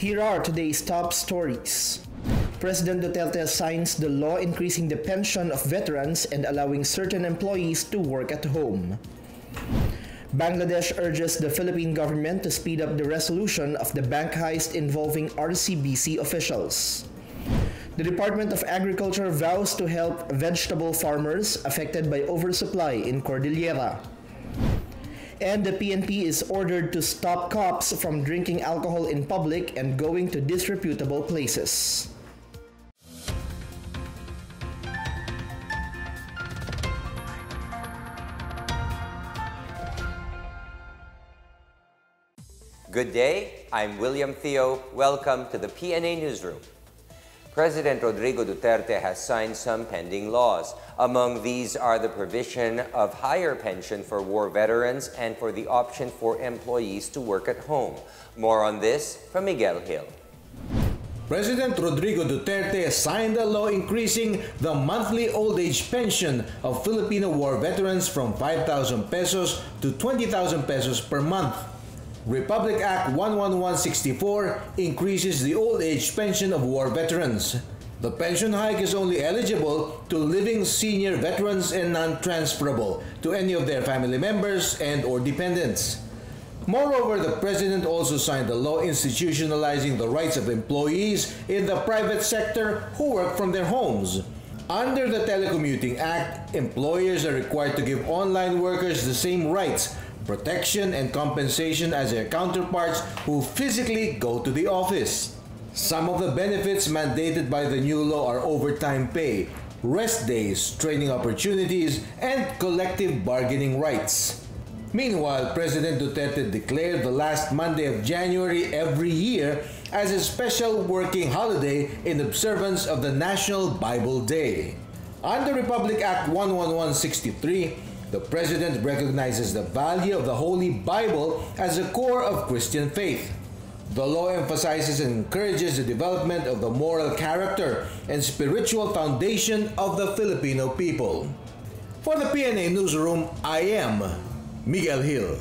Here are today's top stories. President Duterte signs the law increasing the pension of veterans and allowing certain employees to work at home. Bangladesh urges the Philippine government to speed up the resolution of the bank heist involving RCBC officials. The Department of Agriculture vows to help vegetable farmers affected by oversupply in Cordillera. And the PNP is ordered to stop cops from drinking alcohol in public and going to disreputable places. Good day, I'm William Theo. Welcome to the PNA Newsroom. President Rodrigo Duterte has signed some pending laws. Among these are the provision of higher pension for war veterans and for the option for employees to work at home. More on this from Miguel Hill. President Rodrigo Duterte signed a law increasing the monthly old age pension of Filipino war veterans from 5,000 pesos to 20,000 pesos per month. Republic Act 11164 increases the old age pension of war veterans. The pension hike is only eligible to living senior veterans and non-transferable to any of their family members and/or dependents. Moreover, the President also signed a law institutionalizing the rights of employees in the private sector who work from their homes. Under the Telecommuting Act, employers are required to give online workers the same rights, protection, and compensation as their counterparts who physically go to the office. Some of the benefits mandated by the new law are overtime pay, rest days, training opportunities, and collective bargaining rights. Meanwhile, President Duterte declared the last Monday of January every year as a special working holiday in observance of the National Bible Day. Under Republic Act 11163, the President recognizes the value of the Holy Bible as a core of Christian faith. The law emphasizes and encourages the development of the moral character and spiritual foundation of the Filipino people. For the PNA Newsroom, I am Miguel Hill.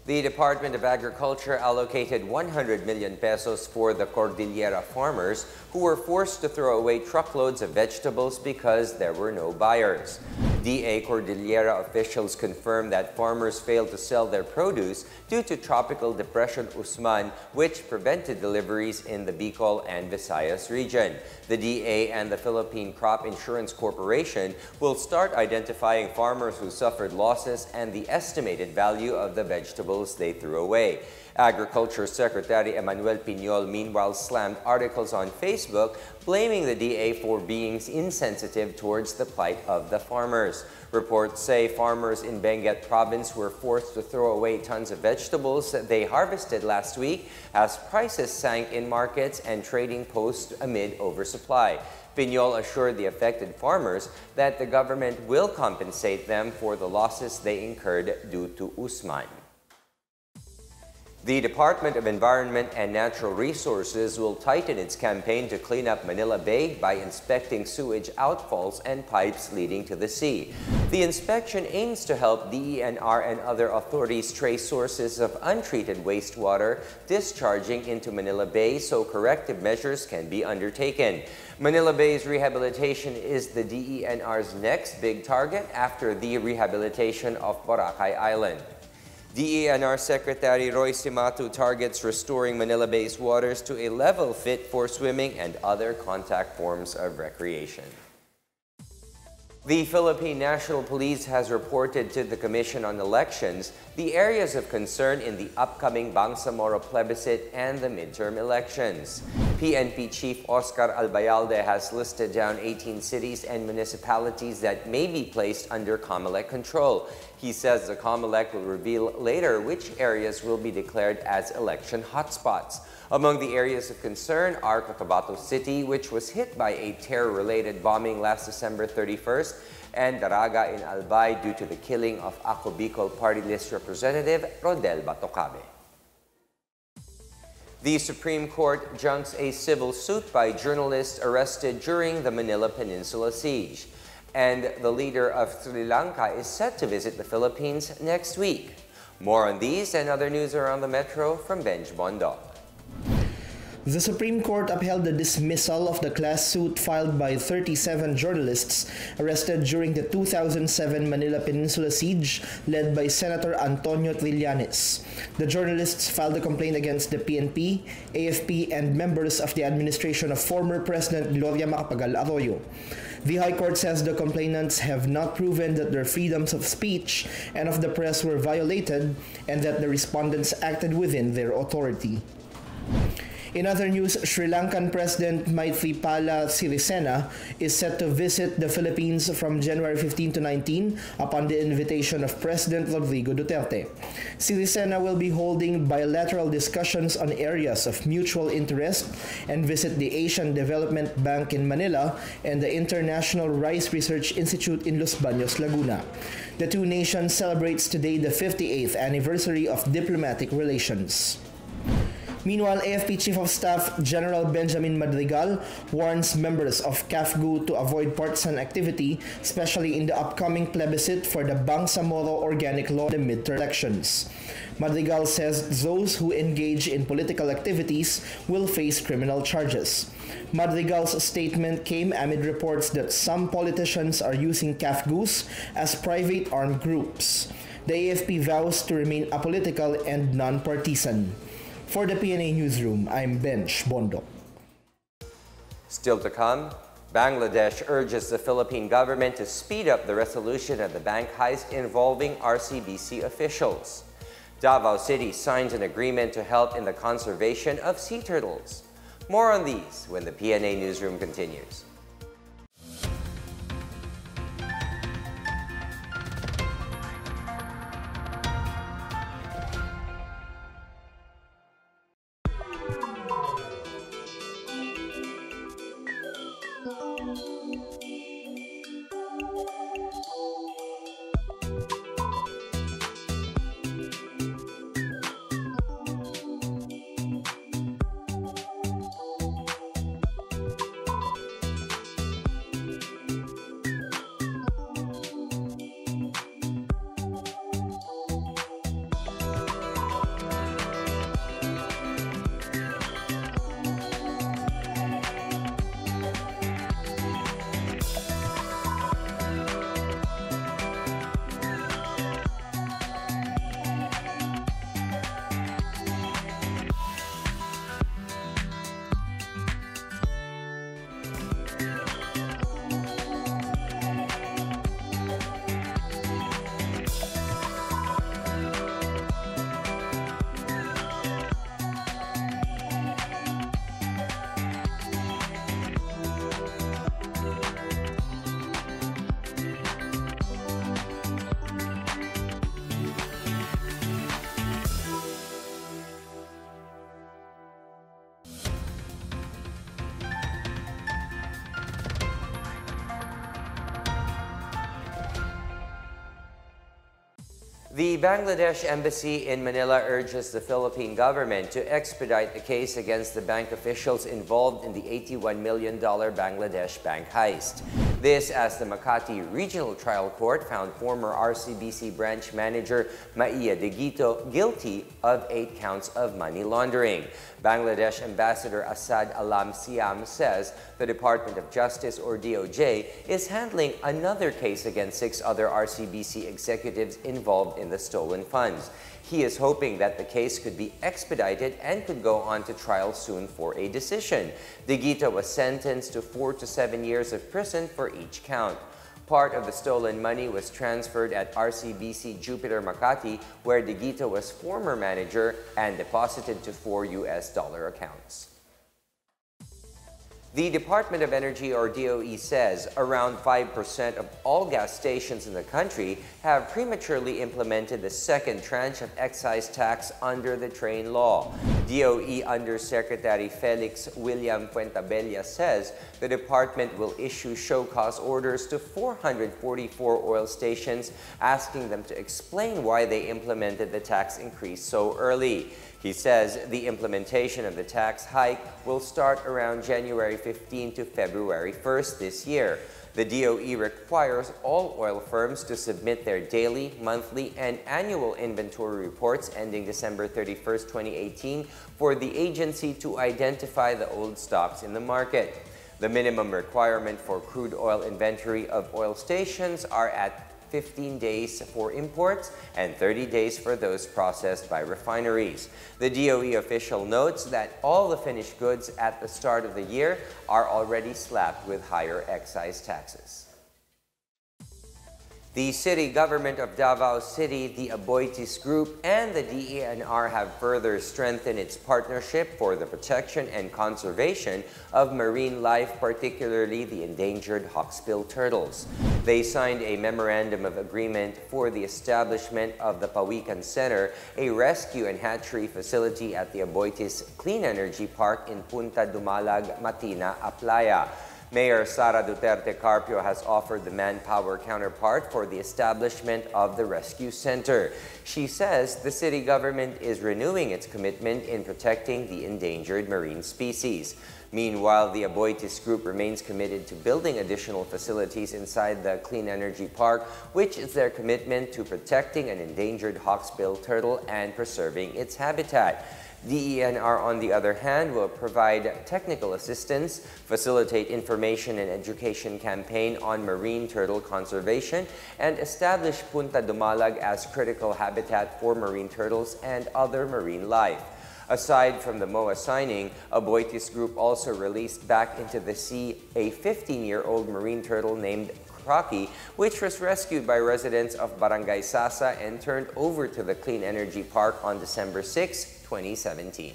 The Department of Agriculture allocated 100 million pesos for the Cordillera farmers who were forced to throw away truckloads of vegetables because there were no buyers. DA Cordillera officials confirmed that farmers failed to sell their produce due to Tropical Depression Usman, which prevented deliveries in the Bicol and Visayas region. The DA and the Philippine Crop Insurance Corporation will start identifying farmers who suffered losses and the estimated value of the vegetables they threw away. Agriculture Secretary Emmanuel Piñol meanwhile slammed articles on Facebook blaming the DA for being insensitive towards the plight of the farmers. Reports say farmers in Benguet province were forced to throw away tons of vegetables that they harvested last week as prices sank in markets and trading posts amid oversupply. Piñol assured the affected farmers that the government will compensate them for the losses they incurred due to Usman. The Department of Environment and Natural Resources will tighten its campaign to clean up Manila Bay by inspecting sewage outfalls and pipes leading to the sea. The inspection aims to help DENR and other authorities trace sources of untreated wastewater discharging into Manila Bay so corrective measures can be undertaken. Manila Bay's rehabilitation is the DENR's next big target after the rehabilitation of Boracay Island. DENR Secretary Roy Simatu targets restoring Manila Bay's waters to a level fit for swimming and other contact forms of recreation. The Philippine National Police has reported to the Commission on Elections the areas of concern in the upcoming Bangsamoro plebiscite and the midterm elections. PNP Chief Oscar Albayalde has listed down 18 cities and municipalities that may be placed under COMELEC control. He says the COMELEC will reveal later which areas will be declared as election hotspots. Among the areas of concern are Cotabato City, which was hit by a terror-related bombing last December 31st, and Daraga in Albay due to the killing of Ako Bicol Party List Representative Rodel Batocabe. The Supreme Court junks a civil suit by journalists arrested during the Manila Peninsula siege. And the leader of Sri Lanka is set to visit the Philippines next week. More on these and other news around the metro from Benj Bondo. The Supreme Court upheld the dismissal of the class suit filed by 37 journalists arrested during the 2007 Manila Peninsula siege led by Senator Antonio Trillanes. The journalists filed a complaint against the PNP, AFP, and members of the administration of former President Gloria Macapagal Arroyo. The High Court says the complainants have not proven that their freedoms of speech and of the press were violated and that the respondents acted within their authority. In other news, Sri Lankan President Maithripala Sirisena is set to visit the Philippines from January 15 to 19 upon the invitation of President Rodrigo Duterte. Sirisena will be holding bilateral discussions on areas of mutual interest and visit the Asian Development Bank in Manila and the International Rice Research Institute in Los Baños, Laguna. The two nations celebrates today the 58th anniversary of diplomatic relations. Meanwhile, AFP Chief of Staff General Benjamin Madrigal warns members of CAFGU to avoid partisan activity, especially in the upcoming plebiscite for the Bangsamoro Organic Law in the midterm elections. Madrigal says those who engage in political activities will face criminal charges. Madrigal's statement came amid reports that some politicians are using CAFGUs as private armed groups. The AFP vows to remain apolitical and non-partisan. For the PNA Newsroom, I'm Benj Bondo. Still to come, Bangladesh urges the Philippine government to speed up the resolution of the bank heist involving RCBC officials. Davao City signs an agreement to help in the conservation of sea turtles. More on these when the PNA Newsroom continues. The Bangladesh Embassy in Manila urges the Philippine government to expedite the case against the bank officials involved in the $81 million Bangladesh bank heist. This as the Makati Regional Trial Court found former RCBC branch manager Maia Digito guilty of 8 counts of money laundering. Bangladesh Ambassador Asad Alam Siam says the Department of Justice, or DOJ, is handling another case against 6 other RCBC executives involved in the stolen funds. He is hoping that the case could be expedited and could go on to trial soon for a decision. Digito was sentenced to 4 to 7 years of prison for each count. Part of the stolen money was transferred at RCBC Jupiter Makati, where Digito was former manager, and deposited to 4 US dollar accounts. The Department of Energy, or DOE, says around 5% of all gas stations in the country have prematurely implemented the second tranche of excise tax under the train law. DOE Undersecretary Felix William Fuentabella says the department will issue show-cause orders to 444 oil stations, asking them to explain why they implemented the tax increase so early. He says the implementation of the tax hike will start around January 15 to February 1st this year. The DOE requires all oil firms to submit their daily, monthly, and annual inventory reports ending December 31st, 2018 for the agency to identify the old stocks in the market. The minimum requirement for crude oil inventory of oil stations are at 15 days for imports and 30 days for those processed by refineries. The DOE official notes that all the finished goods at the start of the year are already slapped with higher excise taxes. The city government of Davao City, the Aboitiz Group, and the DENR have further strengthened its partnership for the protection and conservation of marine life, particularly the endangered hawksbill turtles. They signed a memorandum of agreement for the establishment of the Pawikan Center, a rescue and hatchery facility at the Aboitiz Clean Energy Park in Punta Dumalag, Matina, Aplaya. Mayor Sara Duterte Carpio has offered the manpower counterpart for the establishment of the rescue center. She says the city government is renewing its commitment in protecting the endangered marine species. Meanwhile, the Aboitiz Group remains committed to building additional facilities inside the Clean Energy Park, which is their commitment to protecting an endangered hawksbill turtle and preserving its habitat. DENR, on the other hand, will provide technical assistance, facilitate information and education campaign on marine turtle conservation, and establish Punta Dumalag as critical habitat for marine turtles and other marine life. Aside from the MOA signing, Aboitiz Group also released back into the sea a 15-year-old marine turtle named Crocky, which was rescued by residents of Barangay Sasa and turned over to the Clean Energy Park on December 6, 2017.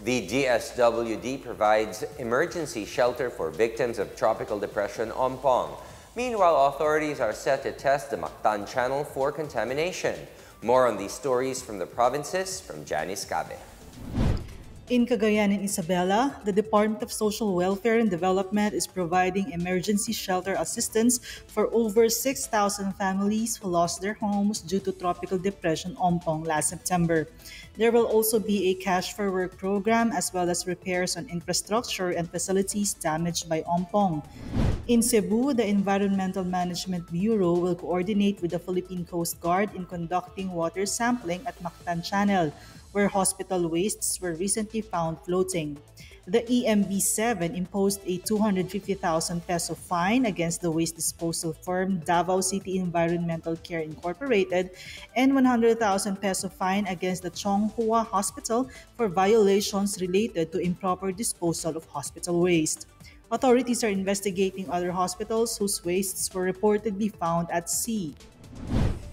The DSWD provides emergency shelter for victims of tropical depression Ompong. Meanwhile, authorities are set to test the Mactan Channel for contamination. More on these stories from the provinces from Janice Cabe. In Cagayan and Isabela, the Department of Social Welfare and Development is providing emergency shelter assistance for over 6,000 families who lost their homes due to tropical depression Ompong last September. There will also be a cash for work program as well as repairs on infrastructure and facilities damaged by Ompong. In Cebu, the Environmental Management Bureau will coordinate with the Philippine Coast Guard in conducting water sampling at Mactan Channel, where hospital wastes were recently found floating. The EMB-7 imposed a 250,000 peso fine against the waste disposal firm Davao City Environmental Care Incorporated and 100,000 peso fine against the Chonghua Hospital for violations related to improper disposal of hospital waste. Authorities are investigating other hospitals whose wastes were reportedly found at sea.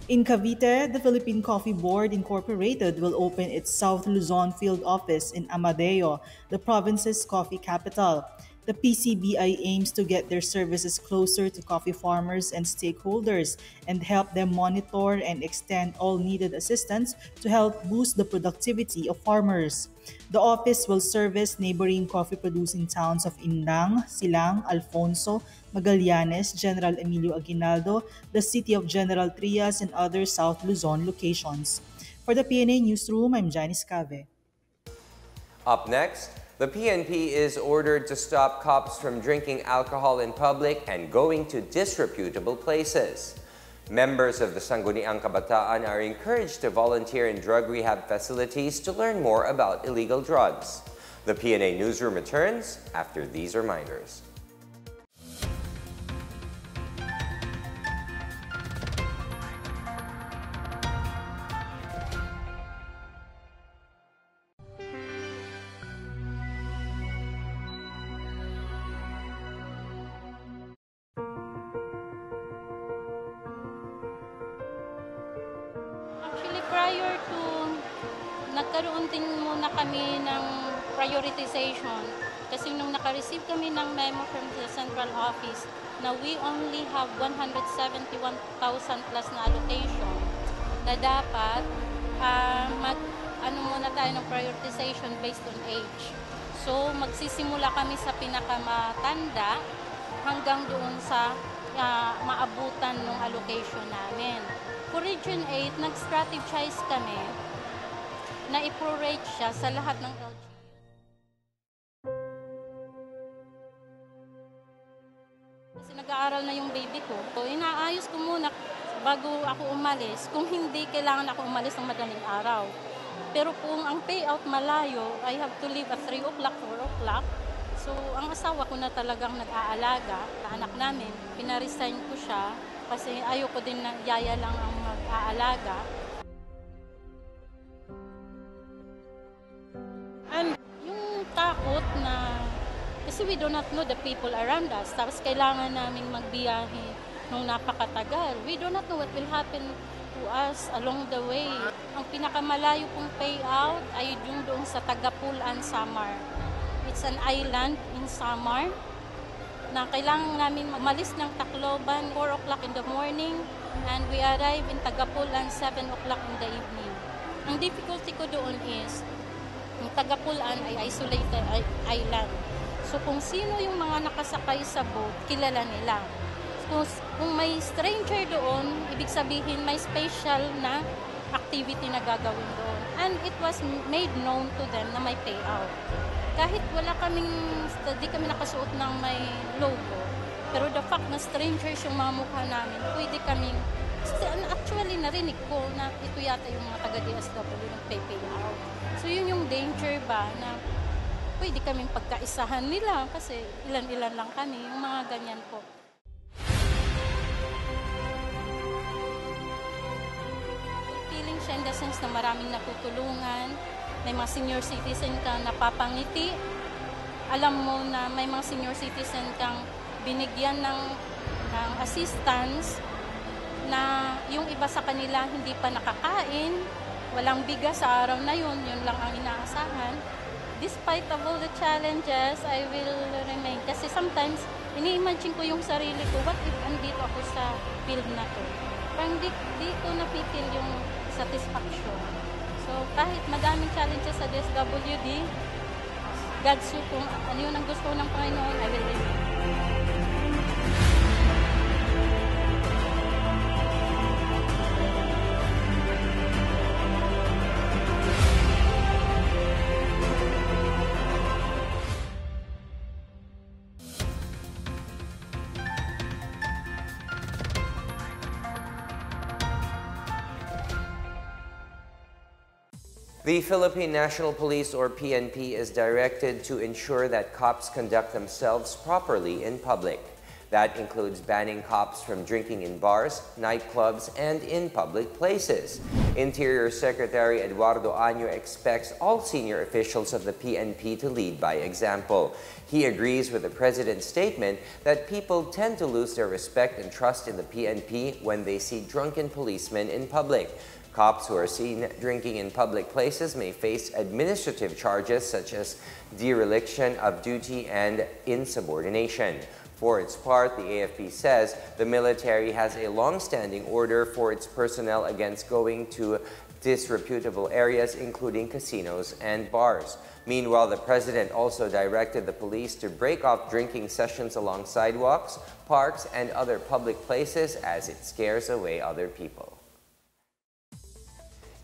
In Cavite, the Philippine Coffee Board Incorporated will open its South Luzon field office in Amadeo, the province's coffee capital. The PCBI aims to get their services closer to coffee farmers and stakeholders and help them monitor and extend all needed assistance to help boost the productivity of farmers. The office will service neighboring coffee-producing towns of Indang, Silang, Alfonso, Magallanes, General Emilio Aguinaldo, the city of General Trias, and other South Luzon locations. For the PNA Newsroom, I'm Janice Cabe. Up next, the PNP is ordered to stop cops from drinking alcohol in public and going to disreputable places. Members of the Sangguniang Kabataan are encouraged to volunteer in drug rehab facilities to learn more about illegal drugs. The PNA Newsroom returns after these reminders. Prior to, nagkaroon din muna kami ng prioritization kasi nung naka-receive kami ng memo from the central office na we only have 171,000 plus na allocation na dapat muna tayo ng prioritization based on age. So magsisimula kami sa pinakamatanda hanggang doon sa maabutan ng allocation namin. For Region 8, nag-strategize kami na i-prorate siya sa lahat ng LGU. Nag-aaral na yung baby ko. So, inaayos ko muna bago ako umalis. Kung hindi, kailangan ako umalis ng madaling araw. Pero kung ang payout malayo, I have to leave at 3 o'clock, 4 o'clock. So, ang asawa ko na talagang nag-aalaga sa anak namin. Pinaresign ko siya kasi ayoko din na yaya lang ang mag-aalaga. And yung takot na, kasi we do not know the people around us. Tapos kailangan naming magbiyahe nung napakatagal. We do not know what will happen to us along the way. Ang pinakamalayo pong payout ay yung doon sa Tagapulan, Samar. It's an island in Samar na kailangan namin umalis ng Tacloban 4 o'clock in the morning and we arrive in Tagapulan 7 o'clock in the evening. Ang difficulty ko doon is yung Tagapulan ay isolated island. So kung sino yung mga nakasakay sa boat, kilala nila. Kung may stranger doon, ibig sabihin may special na activity na gagawin doon. And it was made known to them na may payout. Kahit wala di kami nakasuot ng may logo, pero the fact na strangers yung mga mukha namin, pwede kaming, actually narinig ko na ito yata yung mga taga-DSW ng payout. So yun yung danger ba na pwede kaming pagkaisahan nila kasi ilan-ilan lang kami, yung mga ganyan po. Feeling siya in the sense na maraming natutulungan, may mga senior citizen kang napapangiti, alam mo na may mga senior citizen kang binigyan ng assistance na yung iba sa kanila hindi pa nakakain, walang bigas sa araw na yun lang ang inaasahan. Despite of all the challenges, I will remain. Kasi sometimes, ini-imagine ko yung sarili ko, what if andito ako sa field na to? Parang di ko napipil yung satisfaction. So, kahit madaming challenges sa DSWD, God's will, kung ano yun ang gusto ng Panginoon, I will remain. The Philippine National Police, or PNP, is directed to ensure that cops conduct themselves properly in public. That includes banning cops from drinking in bars, nightclubs, and in public places. Interior Secretary Eduardo Año expects all senior officials of the PNP to lead by example. He agrees with the President's statement that people tend to lose their respect and trust in the PNP when they see drunken policemen in public. Cops who are seen drinking in public places may face administrative charges such as dereliction of duty and insubordination. For its part, the AFP says the military has a long-standing order for its personnel against going to disreputable areas, including casinos and bars. Meanwhile, the President also directed the police to break off drinking sessions along sidewalks, parks, and other public places as it scares away other people.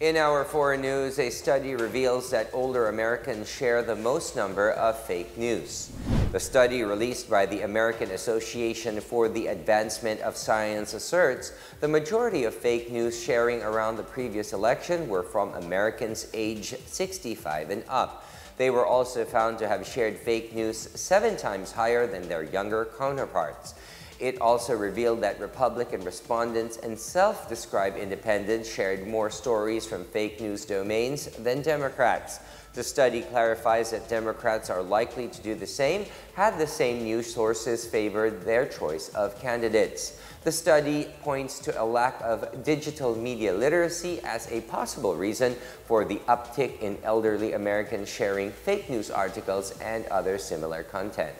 In our foreign news, a study reveals that older Americans share the most number of fake news. The study released by the American Association for the Advancement of Science asserts the majority of fake news sharing around the previous election were from Americans aged 65 and up. They were also found to have shared fake news 7 times higher than their younger counterparts. It also revealed that Republican respondents and self-described independents shared more stories from fake news domains than Democrats. The study clarifies that Democrats are likely to do the same had the same news sources favored their choice of candidates. The study points to a lack of digital media literacy as a possible reason for the uptick in elderly Americans sharing fake news articles and other similar content.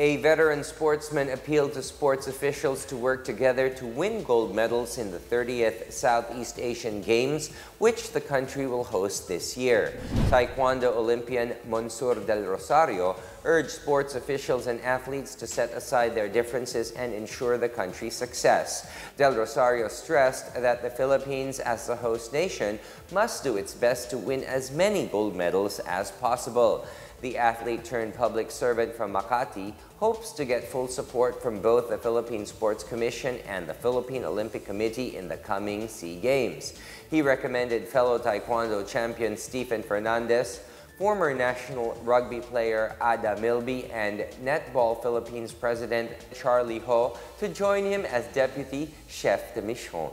A veteran sportsman appealed to sports officials to work together to win gold medals in the 30th Southeast Asian Games, which the country will host this year. Taekwondo Olympian Monsur del Rosario urged sports officials and athletes to set aside their differences and ensure the country's success. Del Rosario stressed that the Philippines, as the host nation, must do its best to win as many gold medals as possible. The athlete-turned-public servant from Makati hopes to get full support from both the Philippine Sports Commission and the Philippine Olympic Committee in the coming SEA Games. He recommended fellow Taekwondo champion Stephen Fernandez, former national rugby player Ada Milby, and Netball Philippines President Charlie Ho to join him as Deputy Chef de Mission.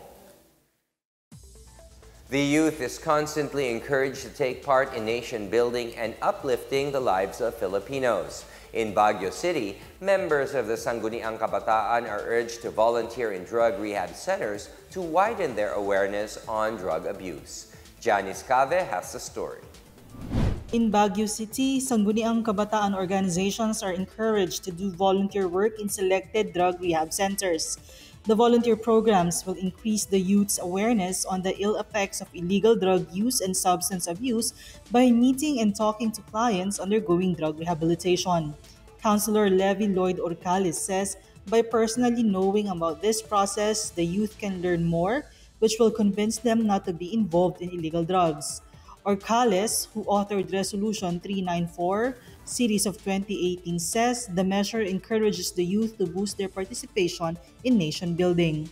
The youth is constantly encouraged to take part in nation building and uplifting the lives of Filipinos. In Baguio City, members of the Sangguniang Kabataan are urged to volunteer in drug rehab centers to widen their awareness on drug abuse. Janice Cave has the story. In Baguio City, Sangguniang Kabataan organizations are encouraged to do volunteer work in selected drug rehab centers. The volunteer programs will increase the youth's awareness on the ill effects of illegal drug use and substance abuse by meeting and talking to clients undergoing drug rehabilitation. Counselor Levi Lloyd Orcales says, by personally knowing about this process, the youth can learn more, which will convince them not to be involved in illegal drugs. Orcales, who authored Resolution 394, series of 2018, says the measure encourages the youth to boost their participation in nation building.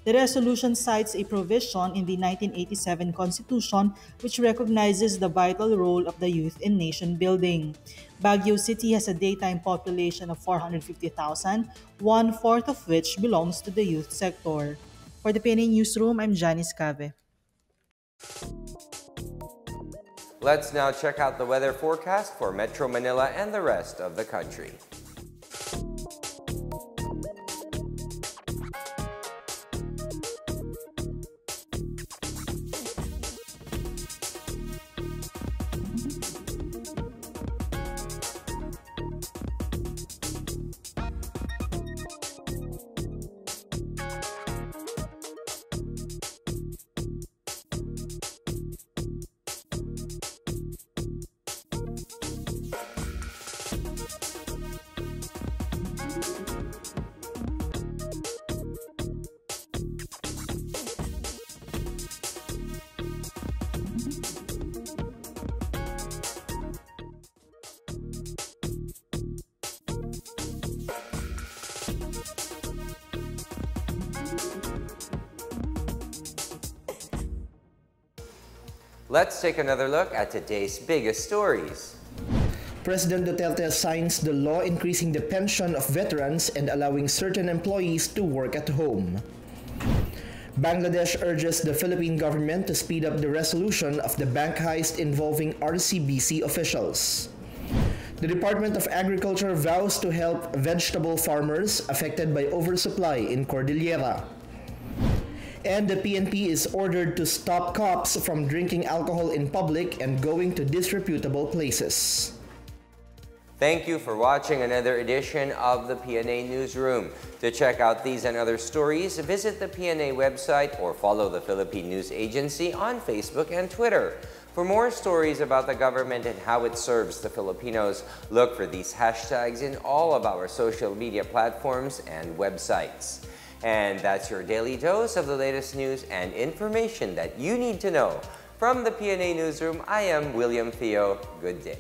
The resolution cites a provision in the 1987 Constitution which recognizes the vital role of the youth in nation building. Baguio City has a daytime population of 450,000, one-fourth of which belongs to the youth sector. For the PNA Newsroom, I'm Janice Cave. Let's now check out the weather forecast for Metro Manila and the rest of the country. Let's take another look at today's biggest stories. President Duterte signs the law increasing the pension of veterans and allowing certain employees to work at home. Bangladesh urges the Philippine government to speed up the resolution of the bank heist involving RCBC officials. The Department of Agriculture vows to help vegetable farmers affected by oversupply in Cordillera. And the PNP is ordered to stop cops from drinking alcohol in public and going to disreputable places. Thank you for watching another edition of the PNA Newsroom. To check out these and other stories, visit the PNA website or follow the Philippine News Agency on Facebook and Twitter. For more stories about the government and how it serves the Filipinos, look for these hashtags in all of our social media platforms and websites. And that's your daily dose of the latest news and information that you need to know. From the PNA Newsroom, I am William Theo. Good day.